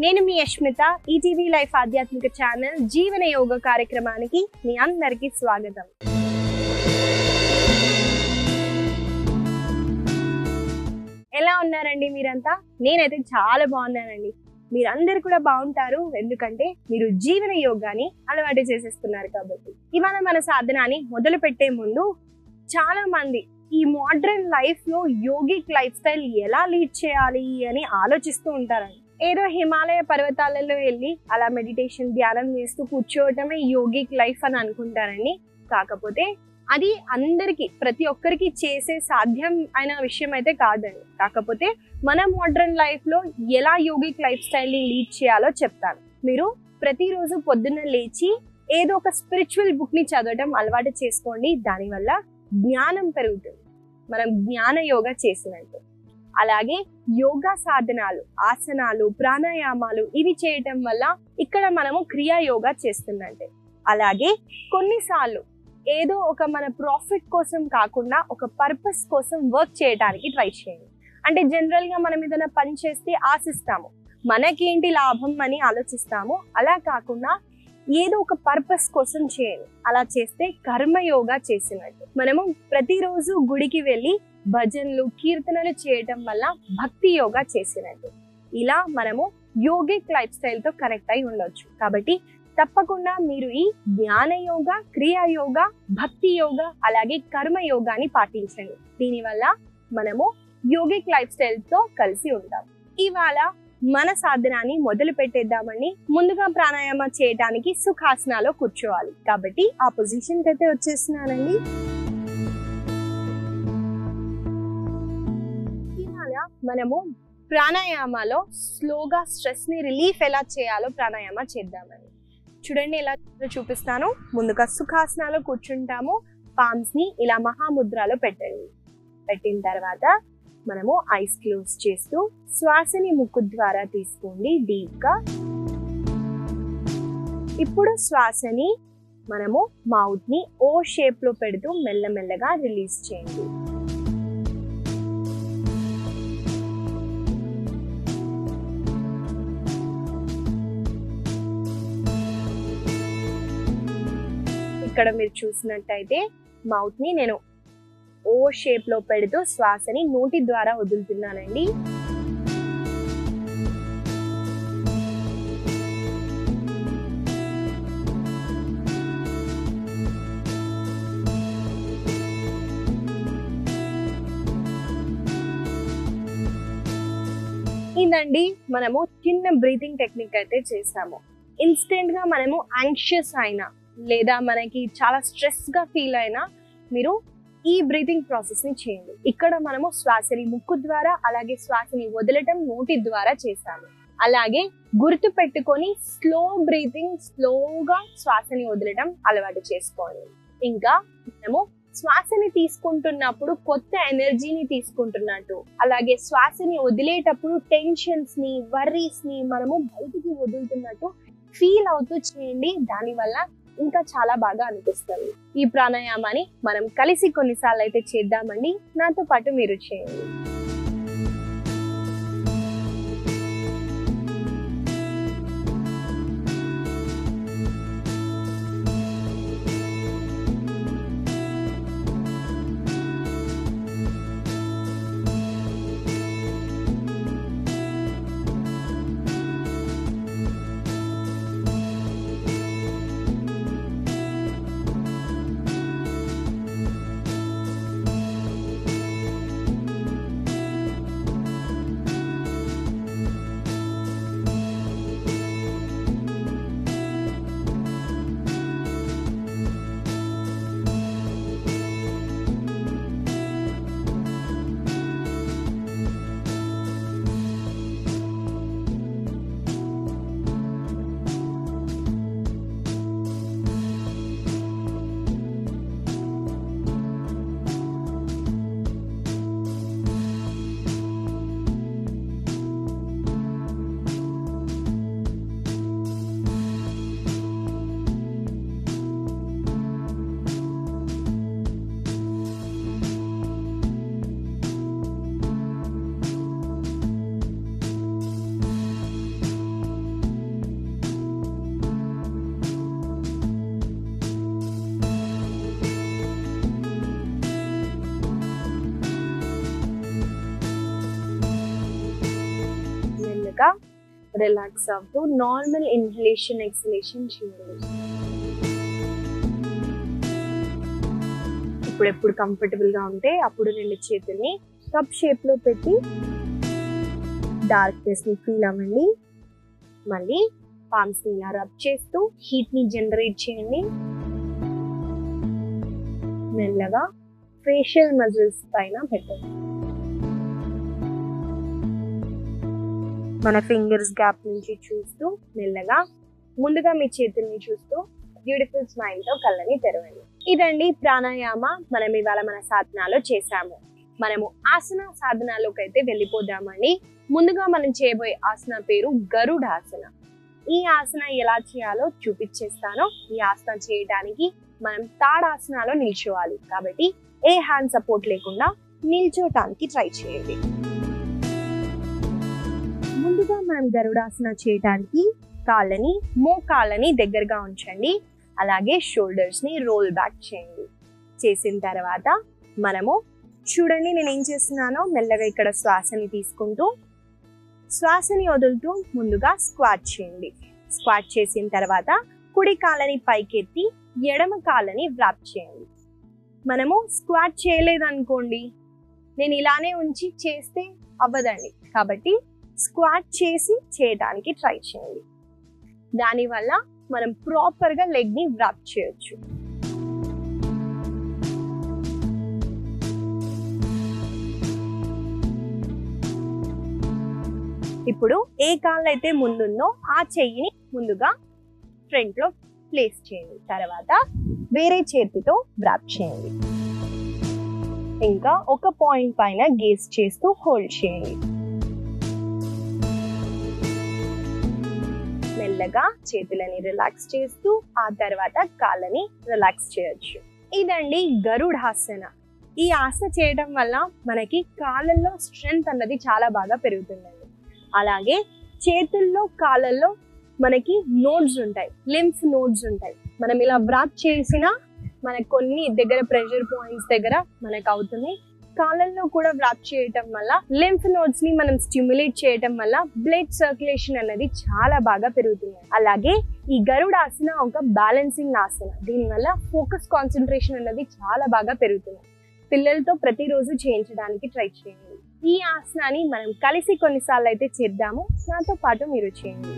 నేను మీ యష్మిత ETV life ఆధ్యాత్మిక channel జీవన యోగ కార్యక్రమానికి మీ అందరికీ స్వాగతం. ఎలా ఉన్నారండి మీరంతా? నేనైతే చాలా బాగున్నానండి. మీరందరూ కూడా బాగుంటారు, ఎందుకంటే మీరు జీవన యోగాని అలవాటు చేసేస్తున్నారు కాబట్టి. ఇవాళ మన సాధనాన్ని మొదలు పెట్టే ముందు చాలా మంది ఈ మోడ్రన్ లైఫ్ లో యోగిక్ లైఫ్ స్టైల్ ఎలా లీడ్ చేయాలి అని ఆలోచిస్తూ ఉంటారండి. ఏదో హిమాలయ పర్వతాలలో వెళ్ళి అలా మెడిటేషన్ ధ్యానం చేస్తూ కూర్చోవటమే యోగిక్ లైఫ్ అని అనుకుంటారండి. కాకపోతే అది అందరికి ప్రతి ఒక్కరికి చేసే సాధ్యం అయిన విషయం అయితే కాదండి. కాకపోతే మన మోడ్రన్ లైఫ్ లో ఎలా యోగిక్ లైఫ్ స్టైల్ ని లీడ్ చేయాలో చెప్తాను. మీరు ప్రతిరోజు పొద్దున్న లేచి ఏదో ఒక స్పిరిచువల్ బుక్ ని చదవడం అలవాటు చేసుకోండి. దానివల్ల జ్ఞానం పెరుగుతుంది, మనం జ్ఞాన యోగా చేసినట్టు. అలాగే యోగా సాధనాలు, ఆసనాలు, ప్రాణాయామాలు ఇవి చేయటం వల్ల ఇక్కడ మనము క్రియా యోగా చేస్తున్నట్టే. అలాగే కొన్నిసార్లు ఏదో ఒక మన ప్రాఫిట్ కోసం కాకుండా ఒక పర్పస్ కోసం వర్క్ చేయడానికి ట్రై చేయండి. అంటే జనరల్ గా మనం ఏదైనా పని చేస్తే ఆశిస్తాము, మనకేంటి లాభం అని ఆలోచిస్తాము. అలా కాకుండా ఏదో ఒక పర్పస్ కోసం చేయండి. అలా చేస్తే కర్మయోగా చేసినట్టు. మనము ప్రతిరోజు గుడికి వెళ్ళి భజనలు, కీర్తనలు చేయటం వల్ల భక్తి యోగా చేసినట్టు. ఇలా మనము యోగిక్ లైఫ్ స్టైల్ తో కనెక్ట్ అయి ఉండొచ్చు. కాబట్టి తప్పకుండా మీరు ఈ జ్ఞాన యోగా, క్రియా యోగా, భక్తి యోగా, అలాగే కర్మ యోగాని పాటించండి. దీనివల్ల మనము యోగిక్ లైఫ్ స్టైల్ తో కలిసి ఉంటాం. ఇవాళ మన సాధనాన్ని మొదలు పెట్టేద్దామండి. ముందుగా ప్రాణాయామ చేయడానికి సుఖాసనాలో కూర్చోవాలి. కాబట్టి ఆ పొజిషన్ కి అయితే వచ్చేస్తున్నానండి. ఇవాళ మనము ప్రాణాయామాలో స్లోగా స్ట్రెస్ ని రిలీఫ్ ఎలా చేయాలో ప్రాణాయామ చేద్దామండి. చూడండి, ఎలా చూపిస్తాను. ముందుగా సుఖాసనాలో కూర్చుంటాము. పామ్స్ ని ఇలా మహాముద్రలో పెట్టండి. పెట్టిన తర్వాత మనము ఐస్ క్లోజ్ చేస్తూ శ్వాసని ముక్కు ద్వారా తీసుకోండి డీప్ గా. ఇప్పుడు శ్వాసని మనము మౌత్ ని ఓ షేప్ లో పెడుతూ మెల్లమెల్లగా రిలీజ్ చేయండి. ఇక్కడ మీరు చూసినట్టయితే మౌత్ ని నేను ఓ షేప్ లో పెడుతూ శ్వాసని నోటి ద్వారా వదులుతున్నానండి. ఇదండి మనము చిన్న బ్రీతింగ్ టెక్నిక్ అయితే చేసాము. ఇన్స్టెంట్ గా మనము యాంగ్షియస్ అయినా లేదా మనకి చాలా స్ట్రెస్ గా ఫీల్ అయినా మీరు ఈ బ్రీతింగ్ ప్రాసెస్ ని చేయండి. ఇక్కడ మనము శ్వాసని ముక్కు ద్వారా, అలాగే శ్వాసని వదలటం నోటి ద్వారా చేసాము. అలాగే గుర్తు పెట్టుకొని స్లో బ్రీతింగ్, స్లోగా శ్వాసని వదలటం అలవాటు చేసుకోండి. ఇంకా మనము శ్వాసని తీసుకుంటున్నప్పుడు కొత్త ఎనర్జీని తీసుకుంటున్నట్టు, అలాగే శ్వాసని వదిలేటప్పుడు టెన్షన్స్ ని, వర్రీస్ ని మనము బయటికి వదులుతున్నట్టు ఫీల్ అవుతూ చేయండి. దానివల్ల ఇంకా చాలా బాగా అనిపిస్తుంది. ఈ ప్రాణాయామాన్ని మనం కలిసి కొన్నిసార్లు అయితే చేద్దామండి. నాతో పాటు మీరు చేయండి. రిలాక్స్ అవుతూ నార్మల్ ఇన్హలేషన్ ఎక్సలేషన్ చేయండి. ఇప్పుడు ఎప్పుడు కంఫర్టబుల్ గా ఉంటే అప్పుడు 2 చేతుల్ని కప్ షేప్ లో పెట్టి డార్క్నెస్ ని ఫీల్ అవ్వండి. మళ్ళీ పామ్స్ ని ఇలా రబ్ చేస్తూ హీట్ ని జనరేట్ చేయండి. మెల్లగా ఫేషియల్ మజిల్స్ పైన పెట్టండి. మన ఫింగర్స్ గ్యాప్ నుంచి చూస్తూ మెల్లగా ముందుగా మీ చేతుల్ని చూస్తూ బ్యూటిఫుల్ స్మైల్ తో కళ్ళని తెరవండి. ఇదండి ప్రాణాయామ. మనం ఇవాళ మన సాధనాలో చేసాము. మనము ఆసన సాధనాలోకి అయితే వెళ్ళిపోదామండి. ముందుగా మనం చేయబోయే ఆసన పేరు గరుడాసన. ఈ ఆసన ఎలా చేయాలో చూపించేస్తాను. ఈ ఆసన చేయడానికి మనం తాడాసనాలో నిల్చోవాలి కాబట్టి ఏ హ్యాండ్ సపోర్ట్ లేకుండా నిల్చోటానికి ట్రై చేయండి. ముందుగా మనం గరుడాసన చేయడానికి కాళ్ళని మోకాళ్ళని దగ్గరగా ఉంచండి. అలాగే షోల్డర్స్ ని రోల్ బ్యాక్ చేయండి. చేసిన తర్వాత మనము చూడండి నేను ఏం చేస్తున్నానో మెల్లగా ఇక్కడ శ్వాసని తీసుకుంటూ శ్వాసని వదులుతూ ముందుగా స్క్వాట్ చేయండి. స్క్వాట్ చేసిన తర్వాత కుడి కాళ్ళని పైకెత్తి ఎడమ కాళ్ళని వ్రాప్ చేయండి. మనము స్క్వాట్ చేయలేదనుకోండి, నేను ఇలానే ఉంచి చేస్తే అవ్వదండి. కాబట్టి స్క్వాట్ చేసి చేయడానికి ట్రై చేయండి. దానివల్ల మనం ప్రాపర్గా లెగ్ ని వ్రాప్ చేయొచ్చు. ఇప్పుడు ఏ కాళ్ళు అయితే ముందుందో ఆ చెయ్యిని ముందుగా ఫ్రంట్ లో ప్లేస్ చేయండి. తర్వాత వేరే చేతితో వ్రాప్ చేయండి. ఇంకా ఒక పాయింట్ పైన గేజ్ చేస్తూ హోల్డ్ చేయండి. మెల్లగా చేతులని రిలాక్స్ చేస్తూ ఆ తర్వాత కాళ్ళని రిలాక్స్ చేయొచ్చు. ఇదండి గరుడాసన. ఈ ఆసన చేయడం వల్ల మనకి కాళ్ళల్లో స్ట్రెంగ్త్ అన్నది చాలా బాగా పెరుగుతుందండి. అలాగే చేతుల్లో కాళ్ళల్లో మనకి నోడ్స్ ఉంటాయి, లింఫ్ నోడ్స్ ఉంటాయి. మనం ఇలా వ్రాప్ చేసినా మనకు కొన్ని దగ్గర ప్రెషర్ పాయింట్స్ దగ్గర మనకు అవుతుంది. కాళ్ళల్లో కూడా వ్రాప్ చేయటం వల్ల లింఫ్ నోడ్స్ ని మనం స్టిమ్యులేట్ చేయటం వల్ల బ్లడ్ సర్క్యులేషన్ అనేది చాలా బాగా పెరుగుతుంది. అలాగే ఈ గరుడాసన ఒక బ్యాలెన్సింగ్ ఆసన. దీనివల్ల ఫోకస్ కాన్సన్ట్రేషన్ అనేది చాలా బాగా పెరుగుతుంది. పిల్లలతో ప్రతిరోజు చేయించడానికి ట్రై చేయండి. ఈ ఆసనాన్ని మనం కలిసి కొన్నిసార్లు అయితే చేద్దాము. నాతో పాటు మీరు చేయండి.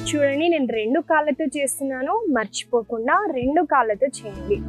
చూడండి నేను 2 కాళ్ళతో చేస్తున్నాను. మర్చిపోకుండా 2 కాళ్ళతో చేయండి.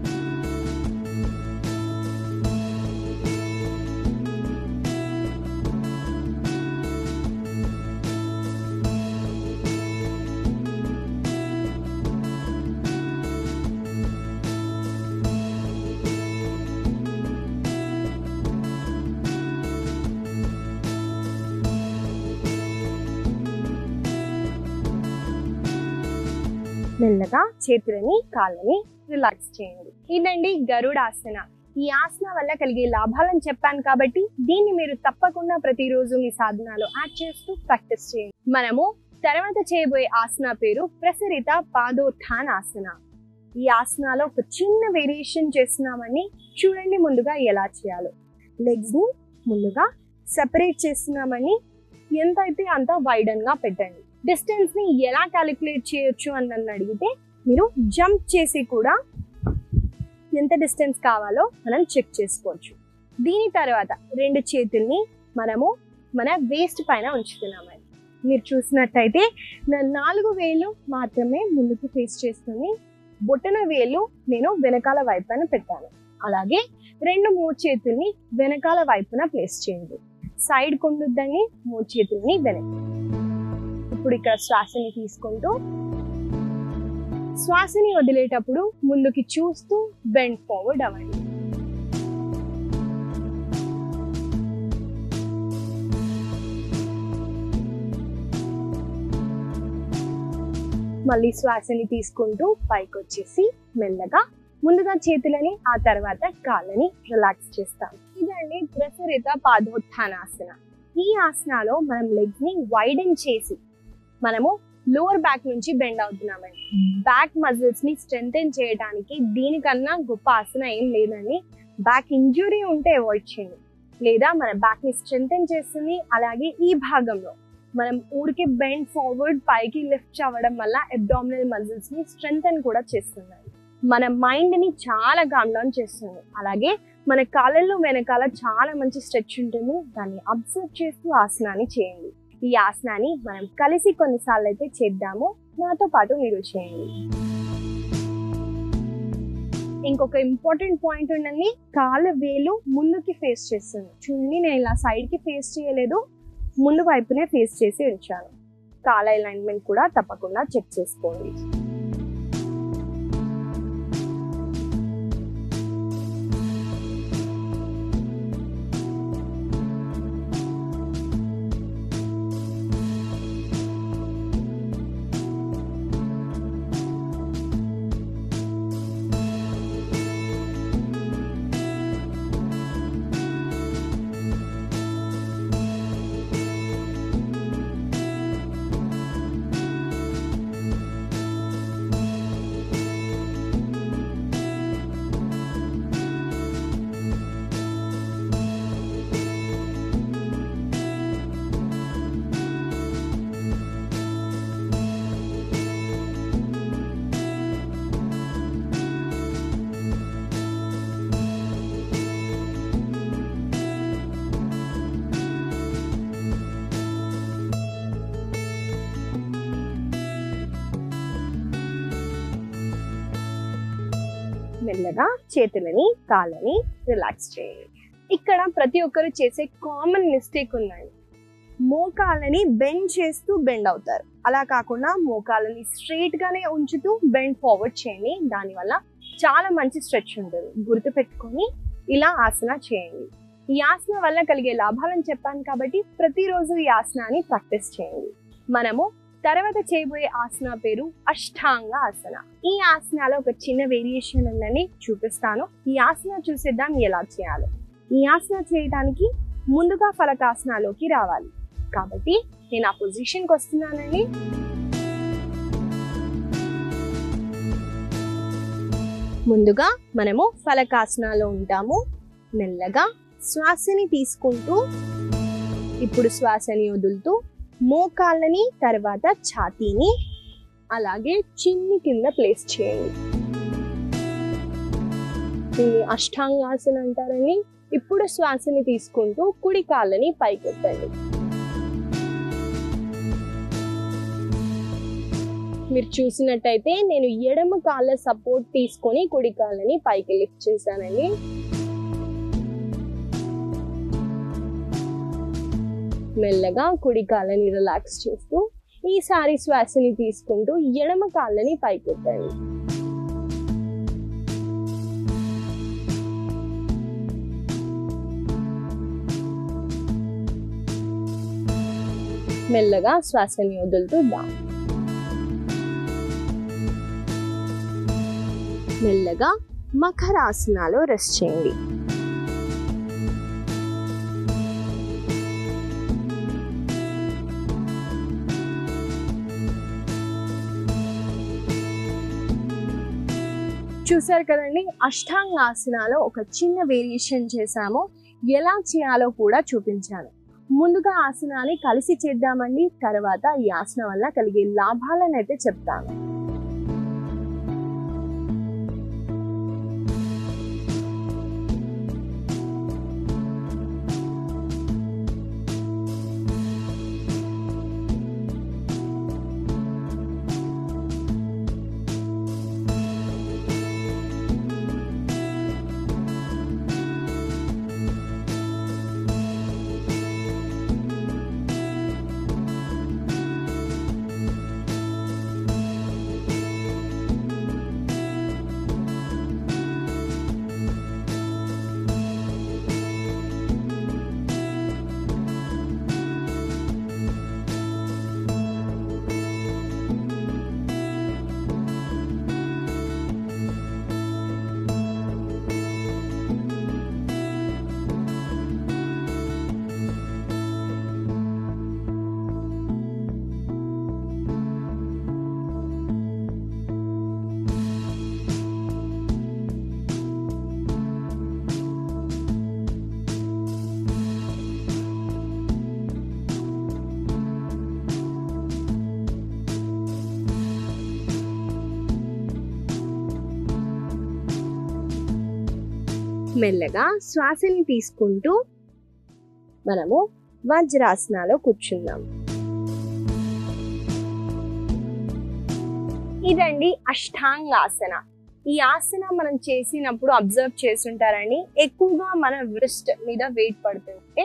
మెల్లగా చేతులని కాళ్ళని రిలాక్స్ చేయండి. ఇదండి గరుడాసన. ఈ ఆసన వల్ల కలిగే లాభాలను చెప్పాను కాబట్టి దీన్ని మీరు తప్పకుండా ప్రతిరోజు మీ సాధనాలో యాడ్ చేస్తూ ప్రాక్టీస్ చేయండి. మనము తర్వాత చేయబోయే ఆసన పేరు ప్రసరిత పాదోత్థానాసన. ఈ ఆసనాలో ఒక చిన్న వేరియేషన్ చేస్తున్నామని చూడండి. ముందుగా ఎలా చేయాలో లెగ్స్ ని ముందుగా సెపరేట్ చేస్తున్నామని ఎంత అయితే అంత వైడన్ గా పెట్టండి. డిస్టెన్స్ ని ఎలా క్యాలిక్యులేట్ చేయొచ్చు అని నన్ను అడిగితే మీరు జంప్ చేసి కూడా ఎంత డిస్టెన్స్ కావాలో మనం చెక్ చేసుకోవచ్చు. దీని తర్వాత 2 చేతుల్ని మనము మన వేస్ట్ పైన ఉంచుతున్నామని మీరు చూసినట్టయితే నా 4 వేలు మాత్రమే ముందుకు ఫేస్ చేస్తుంది. బొట్టన వేలు నేను వెనకాల వైపున పెట్టాను. అలాగే 2 చేతుల్ని వెనకాల వైపున ప్లేస్ చేయండి. సైడ్ కొండొద్దండి, 3 చేతుల్ని వెనక. ఇప్పుడు ఇక్కడ శ్వాసని తీసుకుంటూ శ్వాసని వదిలేటప్పుడు ముందుకి చూస్తూ బెండ్ ఫార్వర్డ్ అవ్వండి. మళ్ళీ శ్వాసని తీసుకుంటూ పైకి వచ్చేసి మెల్లగా ముందుగా చేతులని ఆ తర్వాత కాళ్ళని రిలాక్స్ చేస్తాం. ఇదండి ప్రసరిత పాదోత్థానాసన. ఈ ఆసనాలో మనం లెగ్స్ ని వైడెన్ చేసి మనము లోవర్ బ్యాక్ నుంచి బెండ్ అవుతున్నామండి. బ్యాక్ మజిల్స్ ని స్ట్రెంథెన్ చేయడానికి దీనికన్నా గొప్ప ఆసన ఏం లేదండి. బ్యాక్ ఇంజురీ ఉంటే అవాయిడ్ చేయండి, లేదా మన బ్యాక్ ని స్ట్రెంథెన్ చేస్తుంది. అలాగే ఈ భాగంలో మనం ఊరికి బెండ్ ఫార్వర్డ్ పైకి లిఫ్ట్ అవ్వడం వల్ల అబ్డామినల్ మజిల్స్ ని స్ట్రెంథెన్ కూడా చేస్తుంది. మన మైండ్ ని చాలా కామ్ డౌన్ చేస్తుంది. అలాగే మన కాళ్ళల్లో వెనకాల చాలా మంచి స్ట్రెచ్ ఉంటుంది. దాన్ని అబ్జర్వ్ చేస్తూ ఆసనాన్ని చేయండి. ఈ ఆసనాన్ని మనం కలిసి కొన్నిసార్లు అయితే చేద్దాము. నాతో పాటు మీరు చేయండి. ఇంకొక ఇంపార్టెంట్ పాయింట్ ఉండండి, కాళ్ళ వేలు ముందుకి ఫేస్ చేస్తుంది. చూడండి, నేను ఇలా సైడ్ కి ఫేస్ చేయలేదు, ముందు వైపునే ఫేస్ చేసి ఉంచాను. కాళ్ళ అలైన్మెంట్ కూడా తప్పకుండా చెక్ చేసుకోండి. మెల్లగా చేతులని కాళ్ళని రిలాక్స్ చేయండి. ఇక్కడ ప్రతి ఒక్కరు చేసే కామన్ మిస్టేక్ ఉందండి. మోకాళ్ళని బెండ్ చేస్తూ బెండ్ అవుతారు. అలా కాకుండా మోకాళ్ళని స్ట్రైట్ గానే ఉంచుతూ బెండ్ ఫార్వర్డ్ చేయండి. దానివల్ల చాలా మంచి స్ట్రెచ్ ఉంటుంది. గుర్తు పెట్టుకొని ఇలా ఆసన చేయండి. ఈ ఆసన వల్ల కలిగే లాభాలను చెప్పాను కాబట్టి ప్రతిరోజు ఈ ఆసనాన్ని ప్రాక్టీస్ చేయండి. మనము తర్వాత చేయబోయే ఆసన పేరు అష్టాంగ ఆసన. ఈ ఆసనాలో ఒక చిన్న వేరియేషన్ ఉందని చూపిస్తాను. ఈ ఆసన చూసేద్దాం ఎలా చేయాలో. ఈ ఆసన చేయడానికి ముందుగా ఫలకాసనాలోకి రావాలి. కాబట్టి నేను ఆ పొజిషన్కి వస్తున్నానండి. ముందుగా మనము ఫలకాసనాలో ఉంటాము. మెల్లగా శ్వాసని తీసుకుంటూ ఇప్పుడు శ్వాసని వదులుతూ మోకాళ్ళని తర్వాత ఛాతీని అలాగే చిన్ని కింద ప్లేస్ చేయండి. దీన్ని అష్టాంగాసన అంటారని. ఇప్పుడు శ్వాసని తీసుకుంటూ కుడి కాళ్ళని పైకెత్తండి. మీరు చూసినట్టయితే నేను ఎడమ కాళ్ళ సపోర్ట్ తీసుకొని కుడి కాళ్ళని పైకి లిఫ్ట్ చేశానండి. మెల్లగా కుడి కాళ్ళని రిలాక్స్ చేస్తూ ఈసారి శ్వాసని తీసుకుంటూ ఎడమ కాళ్ళని పైకెత్తండి. మెల్లగా శ్వాసని వదులుతూ డౌన్. మెల్లగా మకరాసనాలో రెస్ట్ చేయండి. చూసారు కదండి, అష్టాంగాసనాలో ఒక చిన్న వేరియేషన్ చేశాము. ఎలా చేయాలో కూడా చూపించాను. ముందుగా ఆసనాన్ని కలిసి చేద్దామండి. తర్వాత ఈ ఆసనం వల్ల కలిగే లాభాలను అయితే చెప్తాను. మెల్లగా శ్వాసని తీసుకుంటూ మనము వజ్రాసనాలో కూర్చుందాం. ఇదండి అష్టాంగాసన. ఈ ఆసన మనం చేసినప్పుడు అబ్జర్వ్ చేస్తుంటారని ఎక్కువగా మన వ్రిస్ట్ మీద వెయిట్ పడుతుంటే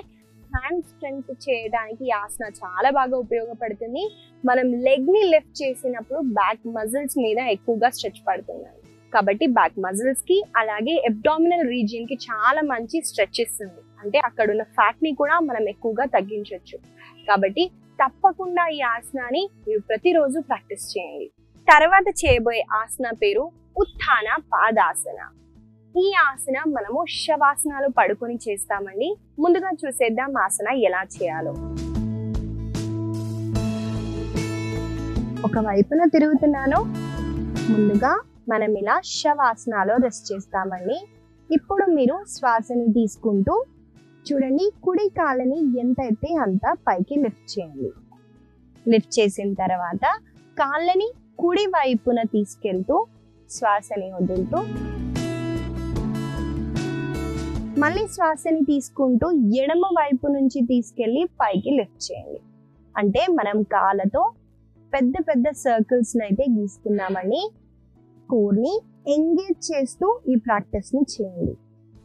హ్యాండ్ స్ట్రెంగ్త్ చేయడానికి ఈ ఆసన చాలా బాగా ఉపయోగపడుతుంది. మనం లెగ్ ని లిఫ్ట్ చేసినప్పుడు బ్యాక్ మజిల్స్ మీద ఎక్కువగా స్ట్రెచ్ పడుతున్నాయి కాబట్టి బ్యాక్ మజిల్స్ కి అలాగే అబ్డామినల్ రీజియన్ కి చాలా మంచి స్ట్రెచ్ ఇస్తుంది. అంటే అక్కడ ఉన్న ఫ్యాట్ ని కూడా మనం ఎక్కువగా తగ్గించవచ్చు. కాబట్టి తప్పకుండా ఈ ఆసనాన్ని మీరు ప్రతిరోజు ప్రాక్టీస్ చేయండి. తర్వాత చేయబోయే ఆసన పేరు ఉత్థాన పాదాసన. ఈ ఆసన మనము శవాసనాలు పడుకొని చేస్తామండి. ముందుగా చూసేద్దాం ఆసన ఎలా చేయాలో. ఒక వైపున తిరుగుతున్నాను. ముందుగా మనం ఇలా శవాసనాలో రెస్ట్ చేస్తామండి. ఇప్పుడు మీరు శ్వాసని తీసుకుంటూ చూడండి, కుడి కాళ్ళని ఎంత అయితే అంత పైకి లిఫ్ట్ చేయండి. లిఫ్ట్ చేసిన తర్వాత కాళ్ళని కుడి వైపున తీసుకెళ్తూ శ్వాసని వదులుతూ మళ్ళీ శ్వాసని తీసుకుంటూ ఎడమ వైపు నుంచి తీసుకెళ్లి పైకి లిఫ్ట్ చేయండి. అంటే మనం కాళ్ళతో పెద్ద పెద్ద సర్కిల్స్ అయితే గీస్తున్నామని కోర్ ని ఎంగేజ్ చేస్తూ ఈ ప్రాక్టీస్ ని చేయండి.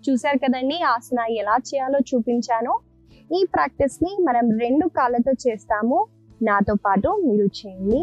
చూసారు కదండి ఆసన ఎలా చేయాలో చూపించాను. ఈ ప్రాక్టీస్ ని మనం 2 కాళ్ళతో చేస్తాము. నాతో పాటు మీరు చేయండి.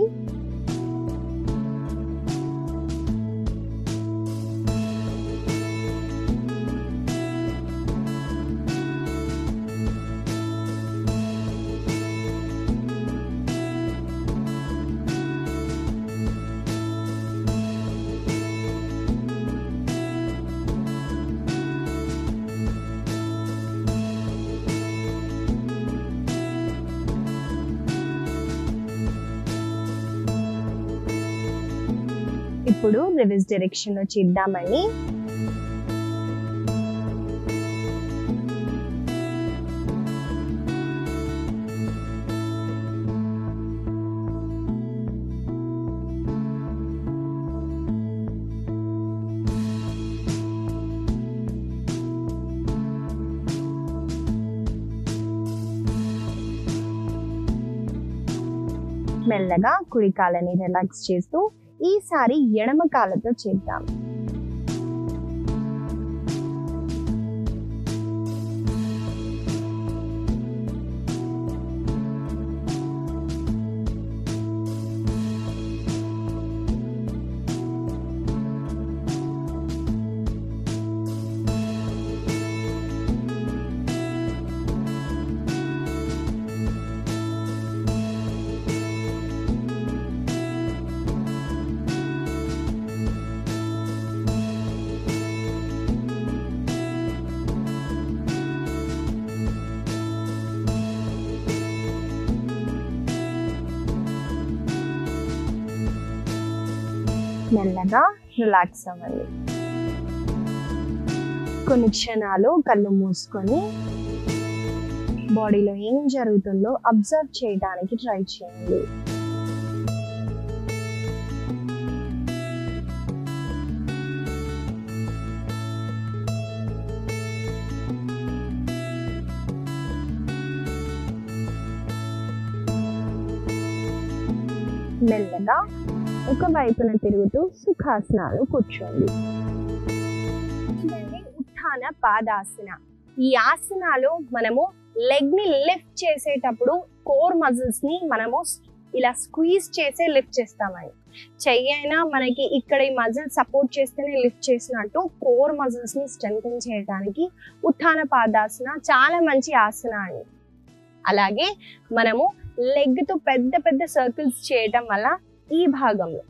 ఇప్పుడు రివర్స్ డైరెక్షన్ లో చేద్దామని. మెల్లగా కుడి కాళ్ళని రిలాక్స్ చేస్తూ ఈసారి ఎడమ కాళ్ళతో చేద్దాం. మెల్లగా రిలాక్స్ అవ్వండి. కొన్ని క్షణాలు కళ్ళు మూసుకొని బాడీలో ఏం జరుగుతుందో అబ్జర్వ్ చేయడానికి ట్రై చేయండి. మెల్లగా ఒక వైపున తిరుగుతూ సుఖాసనాలు కూర్చోండి. ఉత్థాన పాదాసన. ఈ ఆసనాలో మనము లెగ్ ని లిఫ్ట్ చేసేటప్పుడు కోర్ మజిల్స్ ని మనము ఇలా స్క్వీజ్ చేసే లిఫ్ట్ చేస్తామని. చెయ్యి అయినా మనకి ఇక్కడ ఈ మజిల్ సపోర్ట్ చేస్తేనే లిఫ్ట్ చేసినట్టు కోర్ మజిల్స్ ని స్ట్రెంథెన్ చేయడానికి ఉత్థాన పాదాసన చాలా మంచి ఆసన అండి. అలాగే మనము లెగ్ తో పెద్ద పెద్ద సర్కిల్స్ చేయటం వల్ల ఈ భాగంలో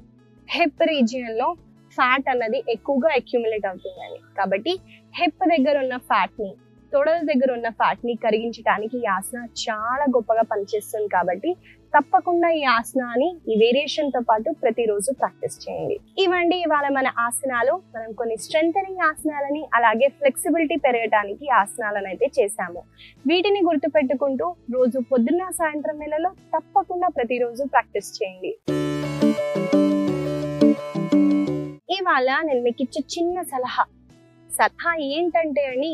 హిప్ రీజియన్ లో ఫ్యాట్ అన్నది ఎక్కువగా అక్యుములేట్ అవుతుందండి. కాబట్టి హిప్ దగ్గర ఉన్న ఫ్యాట్ ని, తొడల దగ్గర ఉన్న ఫ్యాట్ ని కరిగించడానికి ఈ ఆసన చాలా గొప్పగా పనిచేస్తుంది. కాబట్టి తప్పకుండా ఈ ఆసనాన్ని ఈ వేరియేషన్ తో పాటు ప్రతిరోజు ప్రాక్టీస్ చేయండి. ఇవండి ఇవాళ మన ఆసనాలు. మనం కొన్ని స్ట్రెంథెనింగ్ ఆసనాలని అలాగే ఫ్లెక్సిబిలిటీ పెరగడానికి ఆసనాలను అయితే చేశాము. వీటిని గుర్తుపెట్టుకుంటూ రోజు పొద్దున్న సాయంత్రం వేళలో తప్పకుండా ప్రతిరోజు ప్రాక్టీస్ చేయండి. ఇవాళ నేను మీకు ఇచ్చే చిన్న సలహా, సలహా ఏంటంటే అని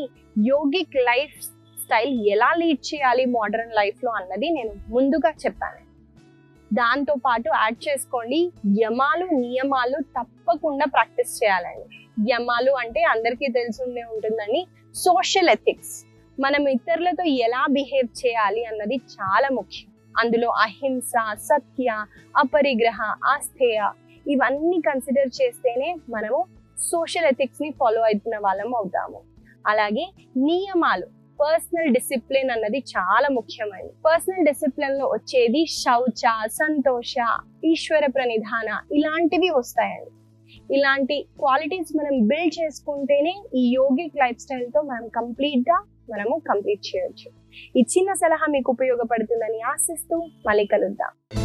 యోగిక్ లైఫ్ స్టైల్ ఎలా లీడ్ చేయాలి మోడర్న్ లైఫ్ లో అన్నది నేను ముందుగా చెప్పాను. దాంతో పాటు యాడ్ చేసుకోండి, యమాలు నియమాలు తప్పకుండా ప్రాక్టీస్ చేయాలండి. యమాలు అంటే అందరికీ తెలిసి ఉంటుందండి, సోషల్ ఎథిక్స్. మనం ఇతరులతో ఎలా బిహేవ్ చేయాలి అన్నది చాలా ముఖ్యం. అందులో అహింస, సత్య, అపరిగ్రహ, ఆస్థేయ ఇవన్నీ కన్సిడర్ చేస్తేనే మనము సోషల్ ఎథిక్స్ ని ఫాలో అవుతున్న వాళ్ళం అవుతాము. అలాగే నియమాలు, పర్సనల్ డిసిప్లిన్ అన్నది చాలా ముఖ్యమైనది. పర్సనల్ డిసిప్లిన్ లో వచ్చేది శౌచ, సంతోష, ఈశ్వర ప్రణిధాన ఇలాంటివి వస్తాయండి. ఇలాంటి క్వాలిటీస్ మనం బిల్డ్ చేసుకుంటేనే ఈ యోగిక్ లైఫ్ స్టైల్ తో మనం కంప్లీట్ చేయొచ్చు. ఈ చిన్న సలహా మీకు ఉపయోగపడుతుందని ఆశిస్తూ మళ్ళీ కలుద్దాం.